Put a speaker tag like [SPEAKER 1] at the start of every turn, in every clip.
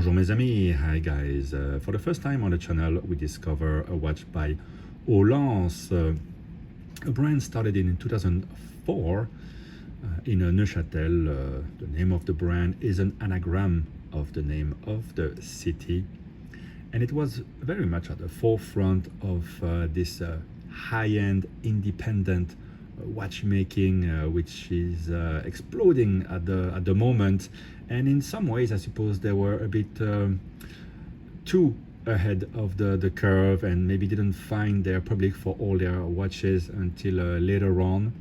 [SPEAKER 1] Bonjour mes amis, hi guys. For the first time on the channel we discover a watch by Hautlence, a brand started in 2004 in Neuchâtel. The name of the brand is an anagram of the name of the city, and it was very much at the forefront of this high-end independent watchmaking, which is exploding at the moment. And in some ways I suppose they were a bit too ahead of the curve, and maybe didn't find their public for all their watches until later on.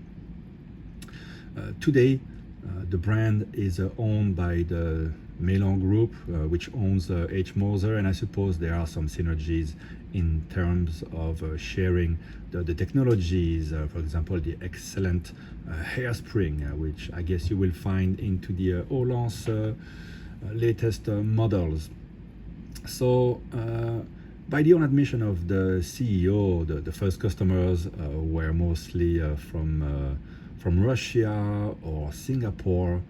[SPEAKER 1] Today the brand is owned by the Melan Group, which owns H. Moser, and I suppose there are some synergies in terms of sharing the technologies, for example the excellent hairspring, which I guess you will find into the Hautlence latest models. So by the own admission of the CEO, the first customers were mostly from Russia or Singapore,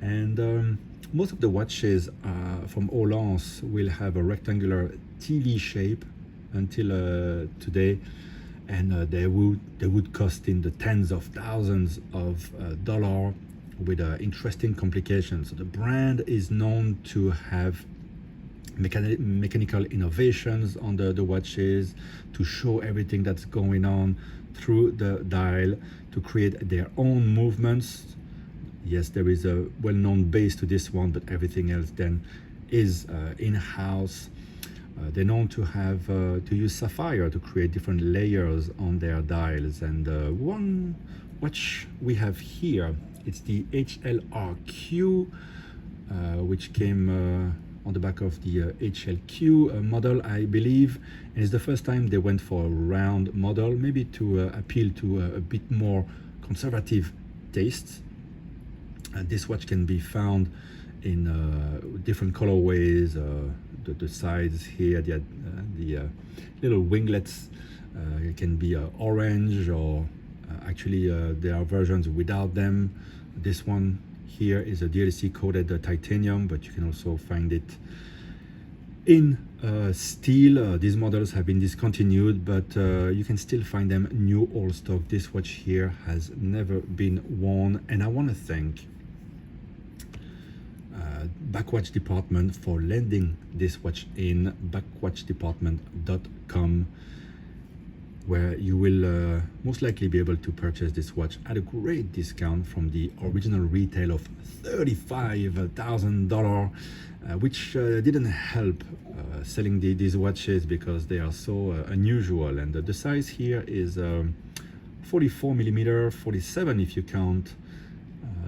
[SPEAKER 1] and most of the watches from Hautlence will have a rectangular TV shape until today, and they would cost in the tens of thousands of dollars with interesting complications. So the brand is known to have mechanical innovations on the watches, to show everything that's going on through the dial, to create their own movements. Yes, there is a well-known base to this one, but everything else then is in-house. They're known to have to use sapphire to create different layers on their dials, and one watch we have here, it's the HLRQ, which came on the back of the HLQ model, I believe, and it's the first time they went for a round model, maybe to appeal to a bit more conservative tastes. This watch can be found in different colorways. The sides here, the little winglets can be orange, or actually there are versions without them. This one here is a DLC coated titanium, but you can also find it in steel. These models have been discontinued, but you can still find them new old stock. This watch here has never been worn, and I want to thank BackWatch Department for lending this watch in backwatchdepartment.com, where you will most likely be able to purchase this watch at a great discount from the original retail of $35,000, which didn't help selling these watches because they are so unusual. And the size here is 44 millimeter, 47 if you count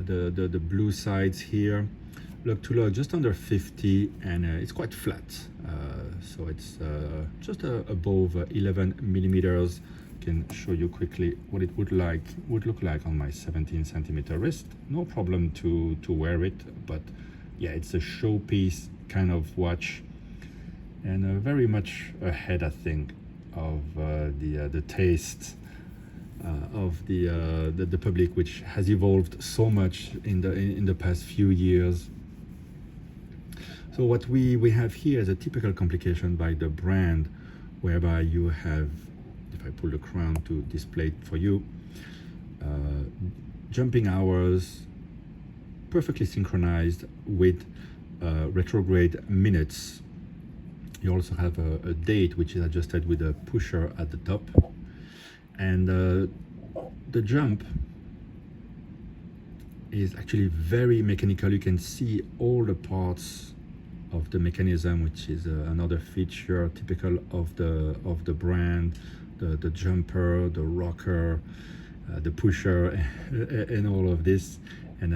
[SPEAKER 1] the blue sides here. Lug to lug just under 50, and it's quite flat, so it's just above 11 millimeters. Can show you quickly what it would look like on my 17 centimeter wrist. No problem to wear it, but yeah, it's a showpiece kind of watch, and very much ahead, I think, of the taste of the public, which has evolved so much in the past few years. So what we have here is a typical complication by the brand, whereby you have, if I pull the crown to display it for you, jumping hours perfectly synchronized with retrograde minutes. You also have a date which is adjusted with a pusher at the top, and the jump is actually very mechanical. You can see all the parts of the mechanism, which is another feature typical of the brand. The jumper, the rocker, the pusher, and all of this. And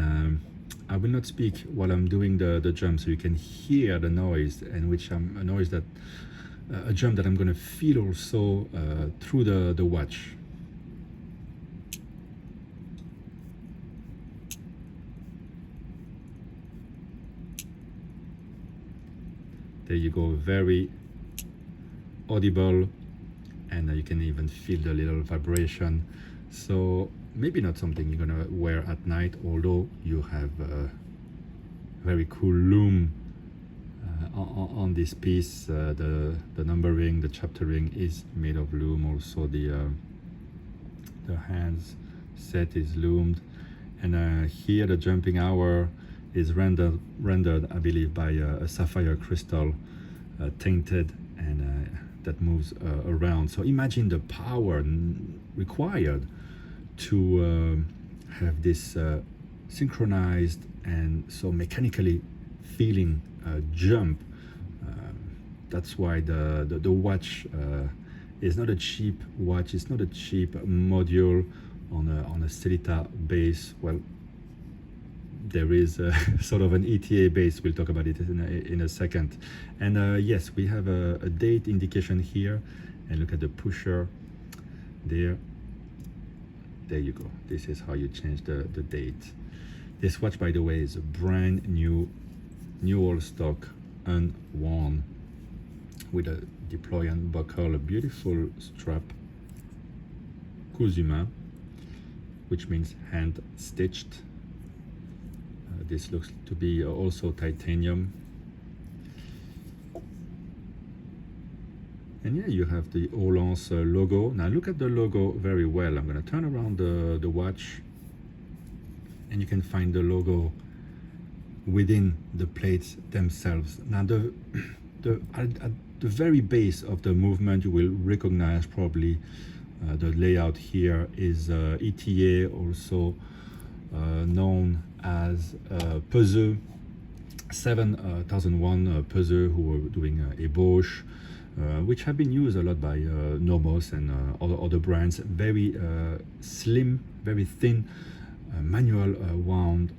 [SPEAKER 1] I will not speak while I'm doing the jump, so you can hear the noise, and which a noise that a jump that I'm going to feel also through the watch. There you go, very audible, and you can even feel the little vibration. So maybe not something you're gonna wear at night, although you have a very cool lume on this piece. The numbering, the chaptering is made of loom. Also the hands set is loomed, and here the jumping hour is rendered, I believe, by a sapphire crystal, tainted, and that moves around. So imagine the power required to have this synchronized and so mechanically feeling jump. That's why the watch is not a cheap watch. It's not a cheap module on a Celita base. Well, there is sort of an ETA base. We'll talk about it in a second. And yes, we have a date indication here, and look at the pusher there. There you go. This is how you change the date. This watch, by the way, is a brand new all stock, unworn, with a deploy and buckle, a beautiful strap, cousu, which means hand stitched. This looks to be also titanium. And yeah, you have the Hautlence logo. Now look at the logo very well. I'm going to turn around the watch, and you can find the logo within the plates themselves. Now at the very base of the movement, you will recognize probably the layout here is ETA, also known as Peseux, 7001 Peseux, who were doing ébauche, which have been used a lot by Nomos and other brands. Very slim, very thin, manual wound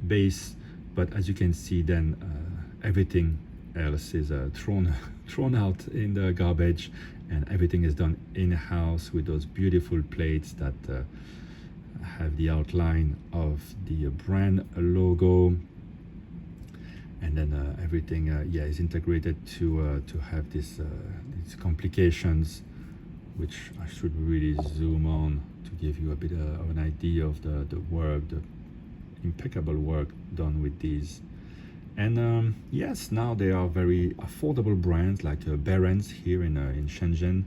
[SPEAKER 1] base, but as you can see, then everything else is thrown out in the garbage, and everything is done in-house with those beautiful plates that have the outline of the brand logo, and then everything yeah, is integrated to have these complications, which I should really zoom on to give you a bit of an idea of the work, the impeccable work done with these. And yes, now they are very affordable brands like Behrens here in Shenzhen,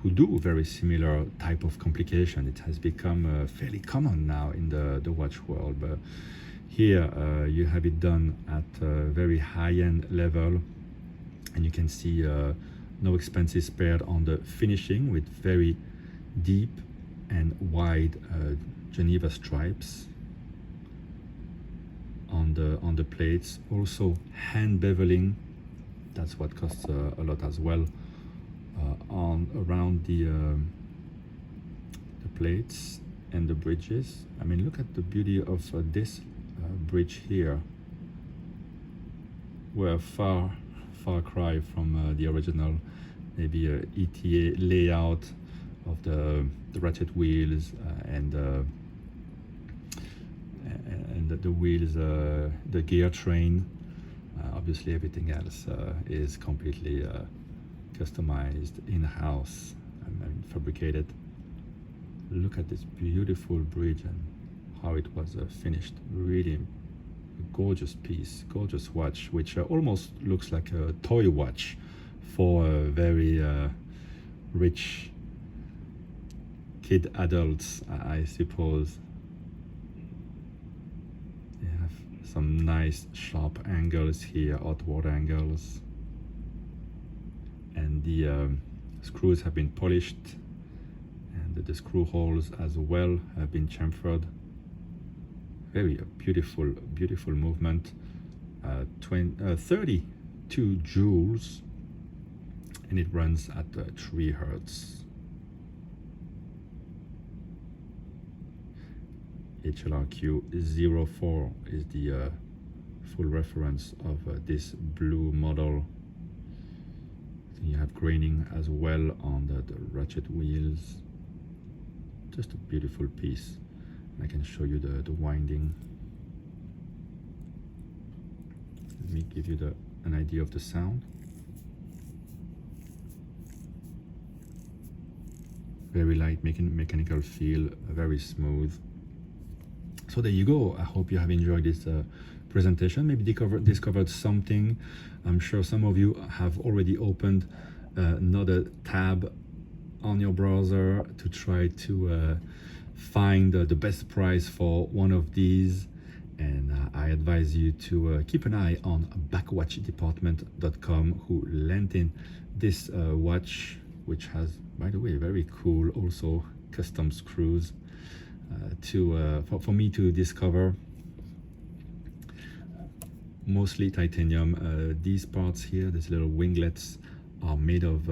[SPEAKER 1] who do very similar type of complication. It has become fairly common now in the watch world, but here you have it done at a very high-end level, and you can see no expenses spared on the finishing, with very deep and wide Geneva stripes on the plates. Also hand beveling, that's what costs a lot as well, on around the plates and the bridges. I mean, look at the beauty of this bridge here. We're far cry from the original, maybe ETA layout of the ratchet wheels and the wheels, the gear train. Obviously everything else is completely customized in-house and fabricated. Look at this beautiful bridge and how it was finished. Really gorgeous piece, gorgeous watch, which almost looks like a toy watch for very rich kid adults, I suppose. You have some nice sharp angles here, outward angles, and the screws have been polished, and the screw holes as well have been chamfered. Very beautiful movement. 32 joules, and it runs at 3 hertz. HLRQ 04 is the full reference of this blue model. You have graining as well on the ratchet wheels. Just a beautiful piece. I can show you the winding. Let me give you an idea of the sound. Very light mechanical feel, very smooth. So there you go. I hope you have enjoyed this presentation, maybe discovered something. I'm sure some of you have already opened another tab on your browser to try to find the best price for one of these, and I advise you to keep an eye on backwatchdepartment.com, who lent in this watch, which has, by the way, very cool also custom screws for me to discover. Mostly titanium. These parts here, these little winglets, are made of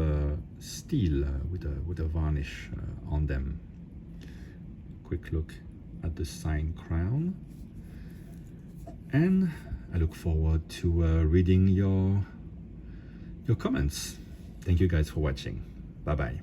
[SPEAKER 1] steel with a varnish on them. Quick look at the sign crown, and I look forward to reading your comments. Thank you guys for watching. Bye bye.